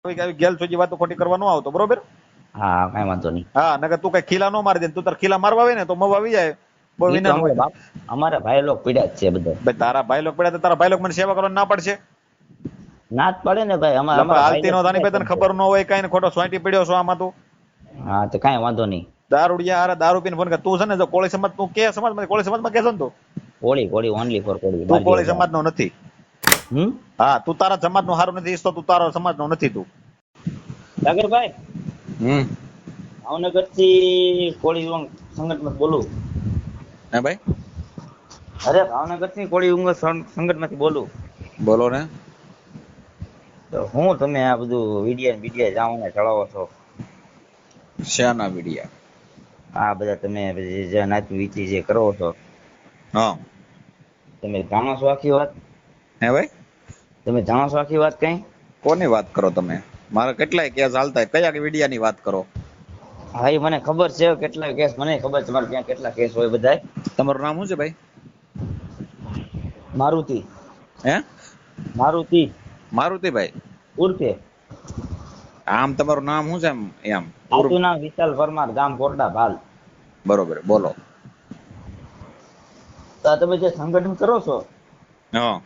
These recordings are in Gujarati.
ગેલ સુધી વાતો ખોટી કરવા ન આવતો, બરોબર? હા કઈ વાંધો નહીં. હા, નકર તું કઈ ખીલા નો મારી દે. તું તાર ખીલા મારવા આવે ને તો મવા આવી જાય. બહુ ઈ તો વિનાન હોય. અમારા ભાઈ લોક પીડ્યા જ છે બધા. ભાઈ તારા ભાઈ લોક પડ્યા તો તારા ભાઈ લોક મને સેવા કરવાની ના પડશે? ના જ પડે ને ભાઈ, અમારા લપા ભાઈ હાલતી નો થાની ભાઈ, તને ખબર ન હોય કઈ ને ખોટો સોંટી પડ્યો છો આમાં તું. હા તો કઈ વાંધો નહીં. દારૂડિયા હારે દારૂ પીને ફોન કર. તું છે ને જો કોળી સમાજ, તું કે સમાજ માં, કોળી સમાજ માં કે છે ને તું? કોળી ઓનલી ફોર કોળી. તું કોળી સમાજ નો નથી. હા, તું તારા સમાજ નું હારું નથી ઈચ્છતો, તું તારા સમાજ નો નથી તું. સાગરભાઈ ભાવનગર થી કોળી સંગઠન બોલું. હે ભાઈ? અરે ભાવનગર થી કોળી સંગઠન માંથી બોલું. બોલો ને. તો હું તમે આ બધું વિડિયા જાઓને ચડાવો છો? શાના વિડિયા? આ બધા તમે જે નાચ વીતી જે કરો છો. હા, તમે જાણો છો આખી વાત? હે ભાઈ? તમે જાણો છો આખી વાત કઈ? કોની વાત કરો તમે? મારા કેટલાય કેસ હાલતા, કયા વિડિયા ની વાત કરો? હા, મને ખબર છે કેટલા કેસ, મને ખબર છે મારે ત્યાં કેટલા કેસ હોય બધા. તમારું નામ શું છે ભાઈ? મારુતિ. હે? મારુતિભાઈ ઉર્ફે આમ તમારું નામ શું છે? એમ આતું નામ વિશાલ પરમાર, ગામ કોટડા, ભાલ. બરોબર, બોલો. તો તમે જે સંગઠન કરો છો હા,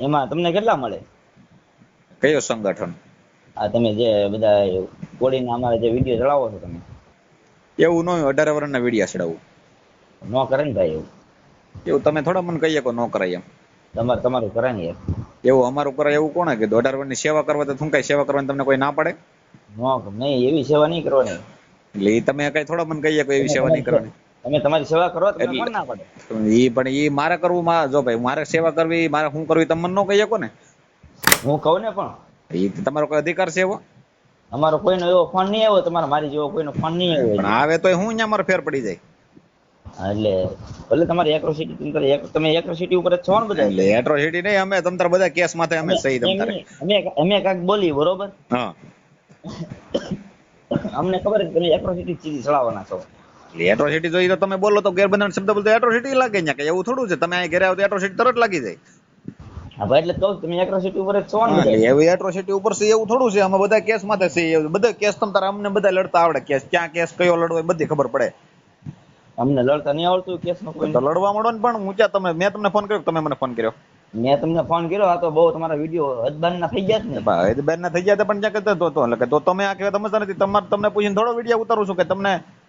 એમાં તમને કેટલા મળે? કયો સંગઠન? આ તમે જે બધા કોળીના અમારા જે વિડીયો ચડાવો છો તમે. એવું ન હોય, 18 વર્ષના વિડિયા ચડાવું. ન કરે ને ભાઈ એવું. એવું તમે થોડા મને કહીએ કે ન કરાય એમ. તમારું કરે ને યાર. એવું અમારું કરાય એવું કોણે કીધું? 18 વર્ષની સેવા કરવા તો શું કઈ સેવા કરવાની તમને કોઈ ના પડે? નહીં, એવી સેવા નહીં કરવાની. એટલે એ તમે કઈ થોડા મને કહીએ કે એવી સેવા નહીં કરવાની. તમે તમારી સેવા કરો તમને કોણ ના પડે? પણ ઈ મારે કરવું, જો ભાઈ મારે સેવા કરવી, મારે શું કરવી તમે મને ન કહી શકો ને. હું કહું ને, પણ એ તમારો કોઈ અધિકાર છે એવો? અમારો કોઈનો એવો ફોન નહીં આવ્યો, તમારા મારી જેવો કોઈનો ફોન નહીં આવ્યો. પણ આવે તો હું અહીંયા મારે ફેર પડી જાય. એટલે ભલે તમારી એક્રોસિટી, તમે એક્રોસિટી ઉપર જ છો ને બધા. એટલે એટ્રોસિટી નહીં, અમે તમ તાર બધા કેસ માથે અમે સહી તમ તારે. અમે કાંઈક બોલી બરોબર. હા, અમને ખબર છે તમે એટ્રોસિટી સીધી ચડાવવાના છો. એટ્રોસિટી જોઈ તો તમે બોલો તો ગેરબંધારણ શબ્દ બોલતો એટ્રોસિટી લાગે ને, કે એવું થોડું છે? તમે અહીં ઘરે આવો તો એટ્રોસિટી તરત લાગી જાય. હા ભાઈ, એટલે તો તમે એટ્રોસિટી ઉપર જ છો ને. એવી એટ્રોસિટી ઉપર છે એવું થોડું છે? અમે બધા કેસ માથે છે, બધા કેસ તમ તારે અમને બધા લડતા આવડે. કેસ ક્યાં કેસ કયો લડવો એ બધી ખબર પડે. અમને લડતા નહીં આવડતું કેસ નો કોઈ? તો લડવા માંડો ને. પણ હું તમે, મેં તમને ફોન કર્યો, તમે મને ફોન કર્યો? મેં તમને ફોન કર્યો. આ તો બહુ તમારા વિડીયો હદબાન થઈ ગયા ને. બેન ના થઈ ગયા પણ ક્યાં કરતા તો તમે આ કહેવા સમજતા નથી. તમને પૂછીને થોડો વિડીયો ઉતારું છું કે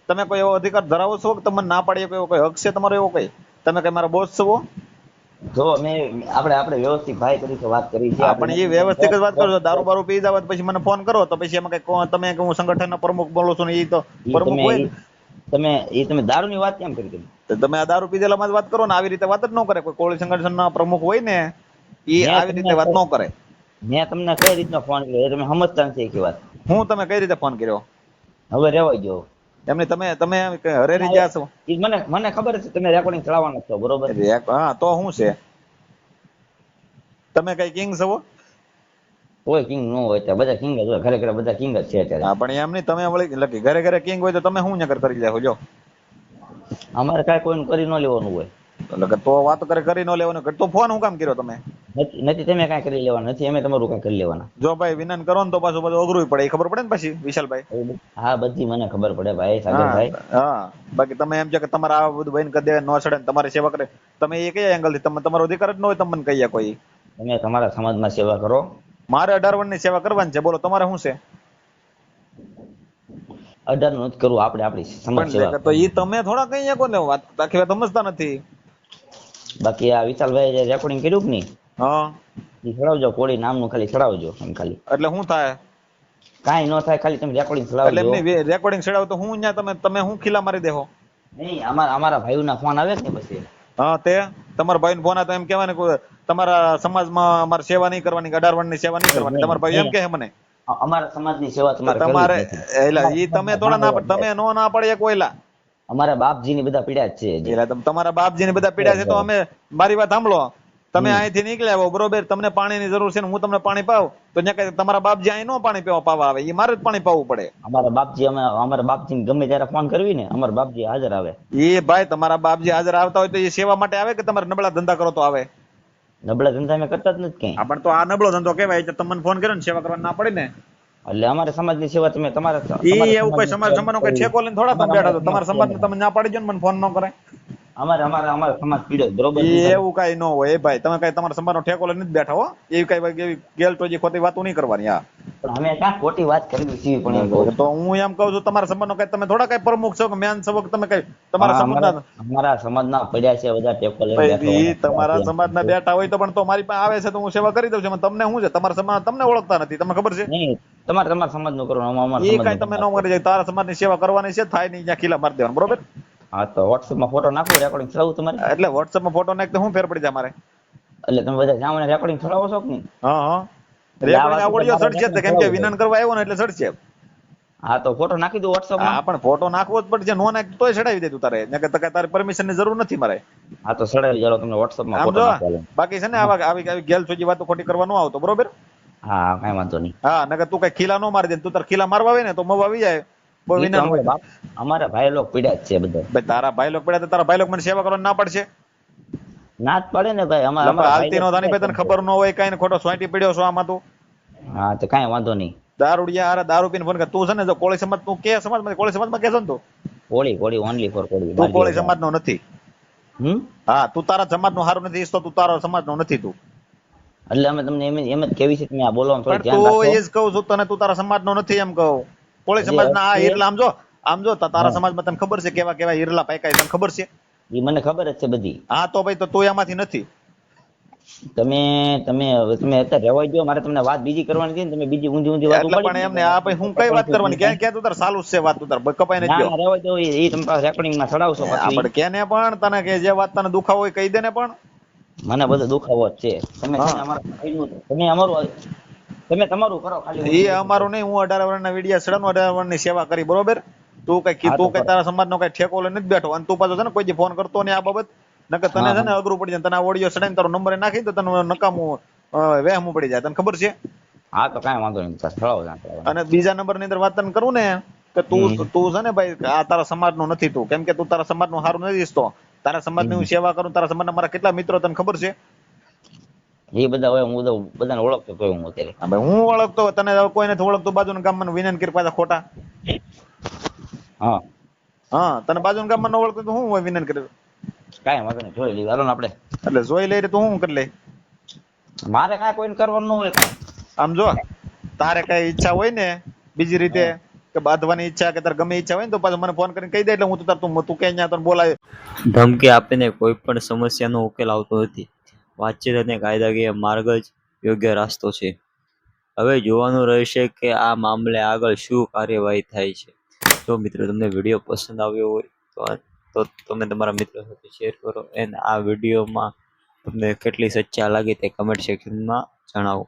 તમે કોઈ એવો અધિકાર ધરાવો છો કે તમને ના પાડીએ એવો કોઈ હક છે તમારો? એવો કઈ તમે કઈ મારા બોસ છો? જો આપણે વ્યવસ્થિત ભાઈ તરીકે વાત કરી છે. આપણે એ વ્યવસ્થિત જ વાત કરો છો. દારૂ બારૂ પી જાવ પછી મને ફોન કરો તો પછી એમાં કઈ તમે હું સંગઠનના પ્રમુખ બોલો છો ને એ તો પ્રમુખ હોય. તમે દારૂ ની વાત કેમ કરી? તમે આ દારૂ પીધેલામાં જ વાત કરો ને. આવી રીતે વાત જ ન કરે. કોઈ કોળી સંગઠનના પ્રમુખ હોય ને એ આવી રીતે વાત ન કરે. મેં તમને કઈ રીતનો ફોન કર્યો તમે સમજતા નથી કે વાત? હું તમે કઈ રીતે ફોન કર્યો? હવે રેવાઈ ગયો એમને. તમે હરેરી ગયા છો? મને ખબર છે તમે રેકોર્ડિંગ ચલાવવાના છો બરોબર. હા, તો શું છે? તમે કઈ કિંગ છો? કોઈ કિંગ ન હોય ત્યાં બધા કિંગ જ હોય. ઘરે ઘરે બધા કિંગ જ છે અત્યારે. હા, પણ એમ નહીં. તમે વળી લખી ઘરે ઘરે કિંગ હોય તો તમે શું નકર કરી જાવ? જો અમારે કાંઈ કોઈનું કરી ન લેવાનું હોય. એટલે તો વાત કરી ન લેવાનું. તો ફોન હું કામ કર્યો તમે? નથી તમે કાંઈ કરી લેવાના નથી. અમે તમારું કાંઈ કરી લેવાના. જો ભાઈ વિનન કરો ને તો પાછું અઘરું પડે. એ ખબર પડે ને પછી વિશાલભાઈ? હા, બધી મને ખબર પડે ભાઈ સાગરભાઈ. હા, બાકી તમે એમ છે કે તમારે આ બધું બહેન કરી દે ન ચડે તમારી સેવા કરે. તમે એ કયા એંગલ થી? તમારો અધિકાર જ ન હોય તમને કહીએ કોઈ? તમે તમારા સમાજમાં સેવા કરો. મારે 18 વર્ષની સેવા કરવાની છે. બોલો તમારે શું છે? 18 નથી કરવું આપણે આપણી સમાજ સેવા. તો એ તમે થોડા કઈ શકો ને. વાત આખી વાત સમજતા નથી. બાકી આ વિશાલભાઈ જે રેકોર્ડિંગ કર્યું કે નહીં, હા, એ ચડાવજો. કોળી નામનું ખાલી ચડાવજો. એમ ખાલી. એટલે શું થાય? કાંઈ ન થાય, ખાલી તમે રેકોર્ડિંગ ચડાવજો. એટલે એમની રેકોર્ડિંગ ચડાવો તો હું અહીંયા તમે હું ખીલા મારી દેહો? નહીં, અમારા ભાઈઓના ફોન આવે ને પછી. હા, તે તમારા ભાઈ ફોન આવે તો એમ કહેવાય ને તમારા સમાજમાં અમારે સેવા નહીં કરવાની, 18 વર્ષની સેવા નહીં કરવાની. તમારા ભાઈ એમ કહે મને? અમારા સમાજની સેવા તમારે એટલે ઈ તમે થોડા ના પડે. તમે નો ના પડે કોઈલા. અમારા બાપજીની બધા પીડ્યા જ છે. એટલે તમારા બાપજીની બધા પીડ્યા છે તો અમે, મારી વાત સાંભળો. તમે અહીંથી નીકળ્યા આવો બરોબર, તમને પાણીની જરૂર છે ને હું તમને પાણી પાવ તો ત્યાં તમારા બાપજી અહીં નો પાણી પાવા આવે. એ મારે જ પાણી પાવું પડે. અમારા બાપજી ગમે ત્યારે ફોન કરવી ને અમારા બાપજી હાજર આવે. એ ભાઈ તમારા બાપજી હાજર આવતા હોય તો એ સેવા માટે આવે કે તમારે નબળા ધંધા કરો તો આવે? નબળા ધંધા અમે કરતા જ નથી ક્યાંય. આ પણ તો આ નબળો ધંધો કહેવાય એટલે તમને ફોન કર્યો ને સેવા કરવા ના પડી ને. એટલે અમારા સમાજની સેવા તમે તમારા એવું કોઈ સમાજનો કઈ ઠેકો લઈને થોડા તમે બેઠા છો, તમારા સમાજને તમે ના પાડી દો ને મને ફોન ન કરે. અમારા સમાજ પીડ્યો બરોબર છે. એવું કઈ ન હોય એ ભાઈ, તમે કઈ તમારા સમાજનો ઠેકો લઈને જ બેઠા હો, એવી કઈ એવી ગેલટોજી ખોટી વાતો નહીં કરવાની. હા પણ અમે ક્યાં ખોટી વાત કરવી છીએ, પણ એમ કહું છું. તો હું એમ કહું છું તમારા સમાજનો કઈ તમે થોડા કઈ પ્રમુખ છો કે મેન સવક, તમે કઈ તમારા સમાજના અમારા સમાજના પડ્યા છે બધા ટેકો લઈને બેઠા ઈ હોય. તમારા સમાજના બેઠા હોય તો પણ તો મારી પાસે આવે છે તો હું સેવા કરી દઉં છું. તમને શું છે, તમારા સમાજ તમને ઓળખતા નથી, તમને ખબર છે. નહીં, તમારા સમાજનું કરો, અમારા એ કઈ સમાજનું તમે કરો. ન કરી જાય, તારા સમાજની સેવા કરવાની છે, થાય નહીં ત્યાં ખીલા મારી દેવાનું, બરોબર. હા તો વોટ્સએપમાં ફોટો નાખો, રેકોર્ડિંગ ચલાવું તમારે. એટલે વોટ્સએપમાં ફોટો નાખી શું ફેર પડી જાય મારે. એટલે તમે બધા જાઓ ને રેકોર્ડિંગ ચલાવો છો કે નહીં? હા હા રેકોર્ડિંગ આવડ્યો સડશે જ, કેમ કે વિનન કરવા આવ્યો ને એટલે સડશે. હા તો ફોટો નાખી દો વોટ્સએપમાં. હા પણ ફોટો નાખવો જ પડશે, નો નાખ તોય ચડાવી દે તું તારે, નકર તારી પરમિશન ની જરૂર નથી મારે. હા તો સડાવી ચાલો તમને વોટ્સએપમાં આમ ફોટો જો નાખવા. બાકી છે ને આવા આવી ગેલ સોજી વાતો ખોટી કરવા ન આવતો, બરોબર. હા કઈ વાંધો નહીં. હા નકર તું કઈ ખીલા નો મારી દે, તું તાર ખીલા મારવા આવે ને તો મવા આવી જાય, બહુ ઈ તો વિનન અમારા હોય. બાપ અમારા ભાઈ લોકો પીડ્યા જ છે બધા. ભાઈ તારા ભાઈ લોક પડ્યા તો તારા ભાઈ લોક મને સેવા કરવાની ના પડશે. ના જ પડે ને ભાઈ, અમારા લપા ભાઈ હાલતી નો લોકો તાની ભાઈ તને ખબર ન હોય કઈ ને ખોટો સોંટી પડ્યો છો આમાં તું. હા તો કઈ વાંધો નહીં. દારૂડિયા હારે દારૂ પીને ફોન કર. તું છે ને જો કોળી સમાજ, તું કે સમાજમાં, કોળી સમાજમાં કે છે ને કોળી ઓનલી ફોર કોળી. તું કોળી સમાજનો નથી. હમ હા તું તારા સમાજનો હારું નથી ઈચ્છતો, તું તારા સમાજનો નથી તું. એટલે અમે તમને એમ જ કેવી છે, તમે આ બોલવાનું થોડું પણ ધ્યાન તું રાખો. એ જ કહું છું તને, તું તારા સમાજનો નથી એમ કહું. કોળી સમાજના આ હીરલા આમ જો તારા સમાજમાં તને ખબર છે કેવા કેવા હીરલા પાક્યા તને ખબર છે. એ મને ખબર જ છે બધી. હા તો ભાઈ તો તું એમાંથી નથી. તમે તમે તમે અત્યારે રહેવા દો, મારે તમને વાત બીજી કરવાની હતી ને, તમે બીજી ઊંધી વાત એટલે પણ એમને આ ભાઈ હું કઈ વાત કરવાની, ક્યાં તું તાર ચાલુ જ છે વાત, તું તાર કપાઈ ને ગયો. રહેવા દો, એ તમે પાછા રેકોર્ડિંગમાં ચડાવશો પછી. આપણે કેને પણ તને કે જે વાત તને દુખાવો હોય કહી દે ને. પણ મને બધો દુખાવો જ છે. તમે છે ને અમારા ભાઈનું, તમે અમારું, તમે તમારું કરો ખાલી. એ અમારું નહીં, હું 18 વર્ષના વિડિયા સડાનું 18 વર્ષની સેવા કરી, બરોબર. તું કઈ તારા સમાજનો કઈ ઠેકો લઈને નથી બેઠો, અને તું પાછો છે ને કોઈ ફોન કરતો નહીં આ બાબત, નકર તને છે ને અઘરું પડી જાય. તને આ ઓડિયો સડાઈને તારો નંબર નાખી તો તને નકામું વહેમું પડી જાય, તને ખબર છે. હા તો કઈ વાંધો નહીં, ચડાવો. અને બીજા નંબર ની અંદર વાત તને કરું ને કે તું છે ને ભાઈ આ તારા સમાજનો નથી તું, કેમ કે તું તારા સમાજનું સારું નથી ઈચ્છતો. તારા સમાજની હું સેવા કરું, તારા સમાજના મારા કેટલા મિત્રો તને ખબર છે. એ બધા હોય, હું બધાને ઓળખતો તો હું અત્યારે. ભાઈ હું ઓળખતો, તને કોઈ નથી ઓળખતો. બાજુના ગામમાં વિનન કરી પાછા ખોટા. હા હા તને બાજુના ગામમાં ન ઓળખતો તો હું હોય વિનન કરી. કઈ વાંધો નહીં, જોઈ લઈએ હાલો ને આપણે. એટલે જોઈ લઈ તું હું કરી લે. મારે કાંઈ કોઈને કરવાનું ન હોય. આમ જો તારે કઈ ઈચ્છા હોય ને બીજી રીતે કે બાંધવાની ઈચ્છા કે તારે ગમે ઈચ્છા હોય ને તો પાછું મને ફોન કરીને કહી દે, એટલે હું તો તાર તું કે તને બોલાવે. ધમકી આપીને કોઈ પણ સમસ્યાનો ઉકેલ આવતો નથી. વાતચીત અને કાયદાકીય માર્ગ જ યોગ્ય રસ્તો છે. હવે જોવાનું રહેશે કે આ મામલે આગળ શું કાર્યવાહી થાય છે. જો મિત્રો તમને વિડીયો પસંદ આવ્યો હોય તો તમે તમારા મિત્રો સાથે શેર કરો, અને આ વિડીયોમાં તમને કેટલી સચ્ચા લાગી તે કમેન્ટ સેક્શનમાં જણાવો.